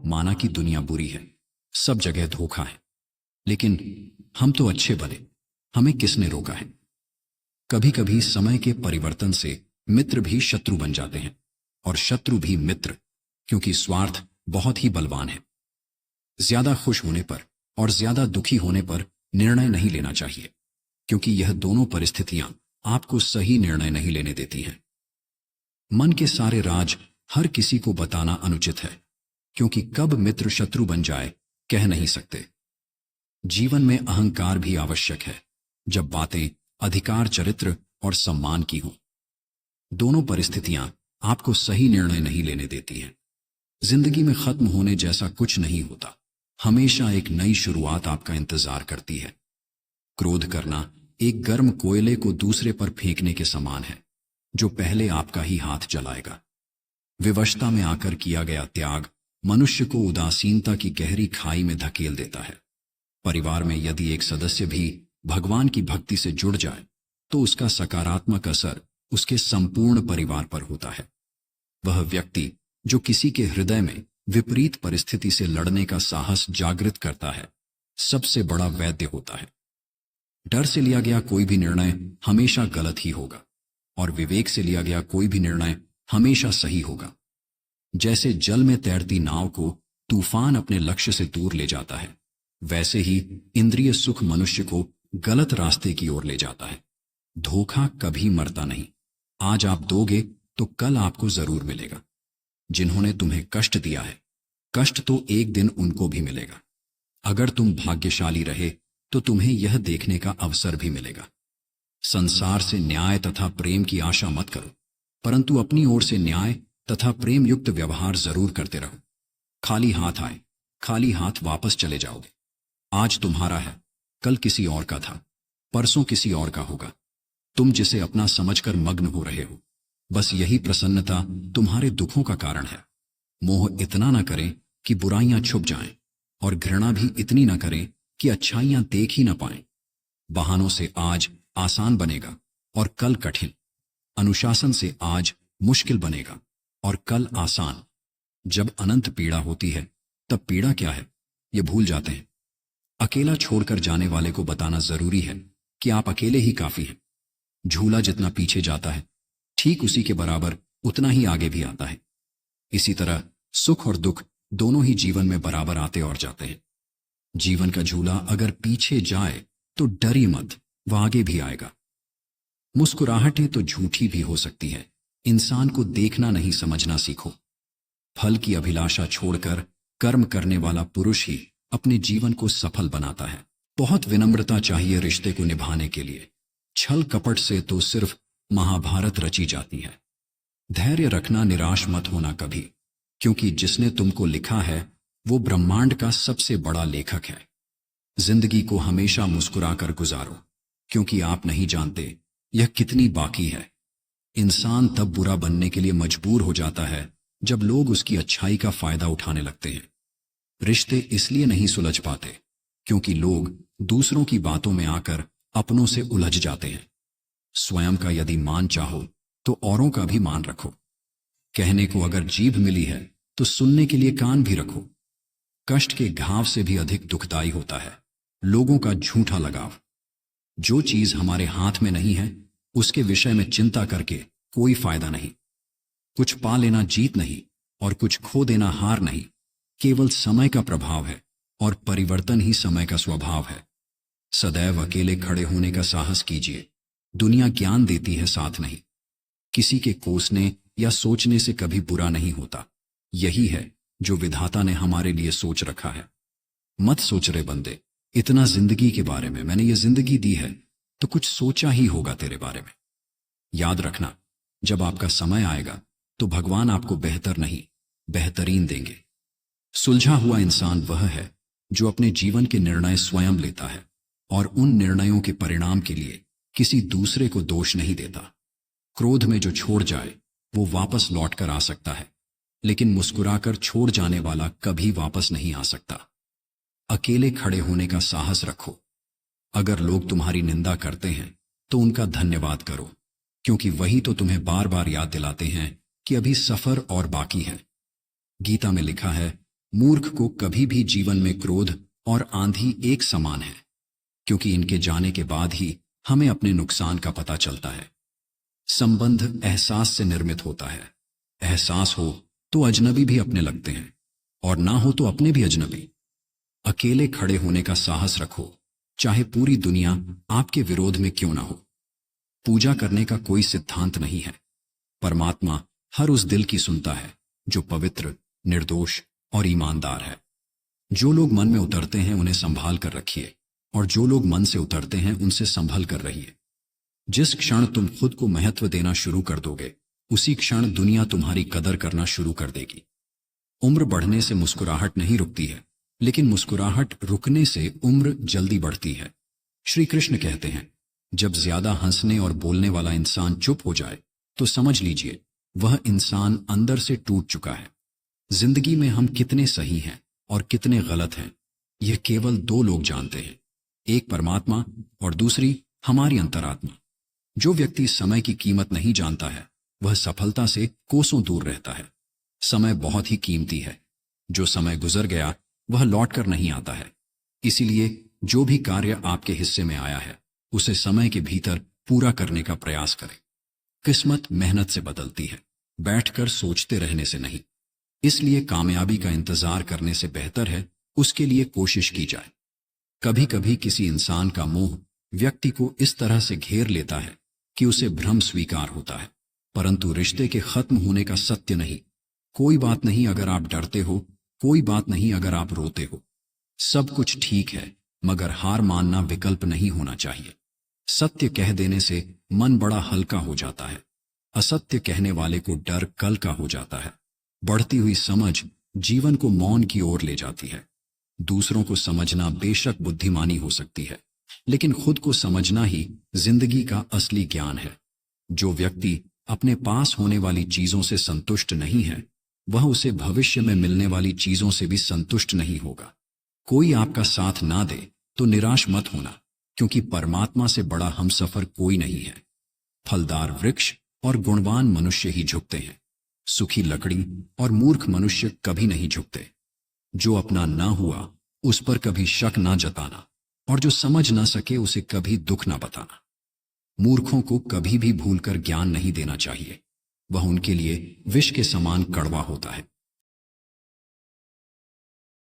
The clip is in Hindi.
माना कि दुनिया बुरी है, सब जगह धोखा है। लेकिन हम तो अच्छे बने, हमें किसने रोका है? कभी कभी समय के परिवर्तन से मित्र भी शत्रु बन जाते हैं, और शत्रु भी मित्र, क्योंकि स्वार्थ बहुत ही बलवान है। ज्यादा खुश होने पर और ज्यादा दुखी होने पर निर्णय नहीं लेना चाहिए, क्योंकि यह दोनों परिस्थितियां आपको सही निर्णय नहीं लेने देती हैं। मन के सारे राज हर किसी को बताना अनुचित है, क्योंकि कब मित्र शत्रु बन जाए कह नहीं सकते। जीवन में अहंकार भी आवश्यक है, जब बातें अधिकार, चरित्र और सम्मान की हों। दोनों परिस्थितियां आपको सही निर्णय नहीं लेने देती हैं। जिंदगी में खत्म होने जैसा कुछ नहीं होता, हमेशा एक नई शुरुआत आपका इंतजार करती है। क्रोध करना एक गर्म कोयले को दूसरे पर फेंकने के समान है, जो पहले आपका ही हाथ जलाएगा। विवशता में आकर किया गया त्याग मनुष्य को उदासीनता की गहरी खाई में धकेल देता है। परिवार में यदि एक सदस्य भी भगवान की भक्ति से जुड़ जाए, तो उसका सकारात्मक असर उसके संपूर्ण परिवार पर होता है। वह व्यक्ति जो किसी के हृदय में विपरीत परिस्थिति से लड़ने का साहस जागृत करता है, सबसे बड़ा वैद्य होता है। डर से लिया गया कोई भी निर्णय हमेशा गलत ही होगा, और विवेक से लिया गया कोई भी निर्णय हमेशा सही होगा। जैसे जल में तैरती नाव को तूफान अपने लक्ष्य से दूर ले जाता है, वैसे ही इंद्रिय सुख मनुष्य को गलत रास्ते की ओर ले जाता है। धोखा कभी मरता नहीं, आज आप दोगे तो कल आपको जरूर मिलेगा। जिन्होंने तुम्हें कष्ट दिया है, कष्ट तो एक दिन उनको भी मिलेगा। अगर तुम भाग्यशाली रहे तो तुम्हें यह देखने का अवसर भी मिलेगा। संसार से न्याय तथा प्रेम की आशा मत करो, परंतु अपनी ओर से न्याय तथा प्रेम युक्त व्यवहार जरूर करते रहो। खाली हाथ आए, खाली हाथ वापस चले जाओगे। आज तुम्हारा है, कल किसी और का था, परसों किसी और का होगा। तुम जिसे अपना समझकर मग्न हो रहे हो, बस यही प्रसन्नता तुम्हारे दुखों का कारण है। मोह इतना न करें कि बुराइयां छुप जाएं, और घृणा भी इतनी न करें कि अच्छाइयां देख ही न पाएं। बहानों से आज आसान बनेगा और कल कठिन। अनुशासन से आज मुश्किल बनेगा और कल आसान। जब अनंत पीड़ा होती है, तब पीड़ा क्या है ये भूल जाते हैं। अकेला छोड़कर जाने वाले को बताना जरूरी है कि आप अकेले ही काफी हैं। झूला जितना पीछे जाता है, ठीक उसी के बराबर उतना ही आगे भी आता है। इसी तरह सुख और दुख दोनों ही जीवन में बराबर आते और जाते हैं। जीवन का झूला अगर पीछे जाए तो डरी मत, वह आगे भी आएगा। मुस्कुराहटें तो झूठी भी हो सकती है, इंसान को देखना नहीं समझना सीखो। फल की अभिलाषा छोड़कर कर्म करने वाला पुरुष ही अपने जीवन को सफल बनाता है। बहुत विनम्रता चाहिए रिश्ते को निभाने के लिए। छल कपट से तो सिर्फ महाभारत रची जाती है। धैर्य रखना, निराश मत होना कभी, क्योंकि जिसने तुमको लिखा है वो ब्रह्मांड का सबसे बड़ा लेखक है। जिंदगी को हमेशा मुस्कुराकर गुजारो, क्योंकि आप नहीं जानते यह कितनी बाकी है। इंसान तब बुरा बनने के लिए मजबूर हो जाता है जब लोग उसकी अच्छाई का फायदा उठाने लगते हैं। रिश्ते इसलिए नहीं सुलझ पाते क्योंकि लोग दूसरों की बातों में आकर अपनों से उलझ जाते हैं। स्वयं का यदि मान चाहो तो औरों का भी मान रखो। कहने को अगर जीभ मिली है तो सुनने के लिए कान भी रखो। कष्ट के घाव से भी अधिक दुखदाई होता है लोगों का झूठा लगाव। जो चीज हमारे हाथ में नहीं है उसके विषय में चिंता करके कोई फायदा नहीं। कुछ पा लेना जीत नहीं और कुछ खो देना हार नहीं, केवल समय का प्रभाव है और परिवर्तन ही समय का स्वभाव है। सदैव अकेले खड़े होने का साहस कीजिए। दुनिया ज्ञान देती है, साथ नहीं। किसी के कोसने या सोचने से कभी बुरा नहीं होता। यही है जो विधाता ने हमारे लिए सोच रखा है। मत सोच रे बंदे इतना जिंदगी के बारे में, मैंने ये जिंदगी दी है तो कुछ सोचा ही होगा तेरे बारे में। याद रखना, जब आपका समय आएगा तो भगवान आपको बेहतर नहीं बेहतरीन देंगे। सुलझा हुआ इंसान वह है जो अपने जीवन के निर्णय स्वयं लेता है और उन निर्णयों के परिणाम के लिए किसी दूसरे को दोष नहीं देता। क्रोध में जो छोड़ जाए वो वापस लौट कर आ सकता है, लेकिन मुस्कुराकर छोड़ जाने वाला कभी वापस नहीं आ सकता। अकेले खड़े होने का साहस रखो। अगर लोग तुम्हारी निंदा करते हैं तो उनका धन्यवाद करो, क्योंकि वही तो तुम्हें बार बार याद दिलाते हैं कि अभी सफर और बाकी है। गीता में लिखा है, मूर्ख को कभी भी जीवन में क्रोध और आंधी एक समान है, क्योंकि इनके जाने के बाद ही हमें अपने नुकसान का पता चलता है। संबंध एहसास से निर्मित होता है। एहसास हो तो अजनबी भी अपने लगते हैं, और ना हो तो अपने भी अजनबी। अकेले खड़े होने का साहस रखो, चाहे पूरी दुनिया आपके विरोध में क्यों ना हो। पूजा करने का कोई सिद्धांत नहीं है। परमात्मा हर उस दिल की सुनता है जो पवित्र, निर्दोष और ईमानदार है। जो लोग मन में उतरते हैं उन्हें संभाल कर रखिए, और जो लोग मन से उतरते हैं उनसे संभल कर रहिए। जिस क्षण तुम खुद को महत्व देना शुरू कर दोगे, उसी क्षण दुनिया तुम्हारी कदर करना शुरू कर देगी। उम्र बढ़ने से मुस्कुराहट नहीं रुकती है, लेकिन मुस्कुराहट रुकने से उम्र जल्दी बढ़ती है। श्री कृष्ण कहते हैं, जब ज्यादा हंसने और बोलने वाला इंसान चुप हो जाए तो समझ लीजिए वह इंसान अंदर से टूट चुका है। जिंदगी में हम कितने सही हैं और कितने गलत हैं, यह केवल दो लोग जानते हैं, एक परमात्मा और दूसरी हमारी अंतरात्मा। जो व्यक्ति समय की कीमत नहीं जानता है वह सफलता से कोसों दूर रहता है। समय बहुत ही कीमती है। जो समय गुजर गया वह लौटकर नहीं आता है। इसीलिए जो भी कार्य आपके हिस्से में आया है उसे समय के भीतर पूरा करने का प्रयास करें। किस्मत मेहनत से बदलती है, बैठकर सोचते रहने से नहीं। इसलिए कामयाबी का इंतजार करने से बेहतर है उसके लिए कोशिश की जाए। कभी कभी किसी इंसान का मोह व्यक्ति को इस तरह से घेर लेता है कि उसे भ्रम स्वीकार होता है, परंतु रिश्ते के खत्म होने का सत्य नहीं। कोई बात नहीं अगर आप डरते हो, कोई बात नहीं अगर आप रोते हो। सब कुछ ठीक है, मगर हार मानना विकल्प नहीं होना चाहिए। सत्य कह देने से मन बड़ा हल्का हो जाता है। असत्य कहने वाले को डर कल का हो जाता है। बढ़ती हुई समझ जीवन को मौन की ओर ले जाती है। दूसरों को समझना बेशक बुद्धिमानी हो सकती है, लेकिन खुद को समझना ही जिंदगी का असली ज्ञान है। जो व्यक्ति अपने पास होने वाली चीजों से संतुष्ट नहीं है, वह उसे भविष्य में मिलने वाली चीजों से भी संतुष्ट नहीं होगा। कोई आपका साथ ना दे तो निराश मत होना, क्योंकि परमात्मा से बड़ा हमसफर कोई नहीं है। फलदार वृक्ष और गुणवान मनुष्य ही झुकते हैं। सुखी लकड़ी और मूर्ख मनुष्य कभी नहीं झुकते। जो अपना ना हुआ उस पर कभी शक ना जताना, और जो समझ ना सके उसे कभी दुख ना बताना। मूर्खों को कभी भी भूलकर ज्ञान नहीं देना चाहिए। वह उनके लिए विष के समान कड़वा होता है।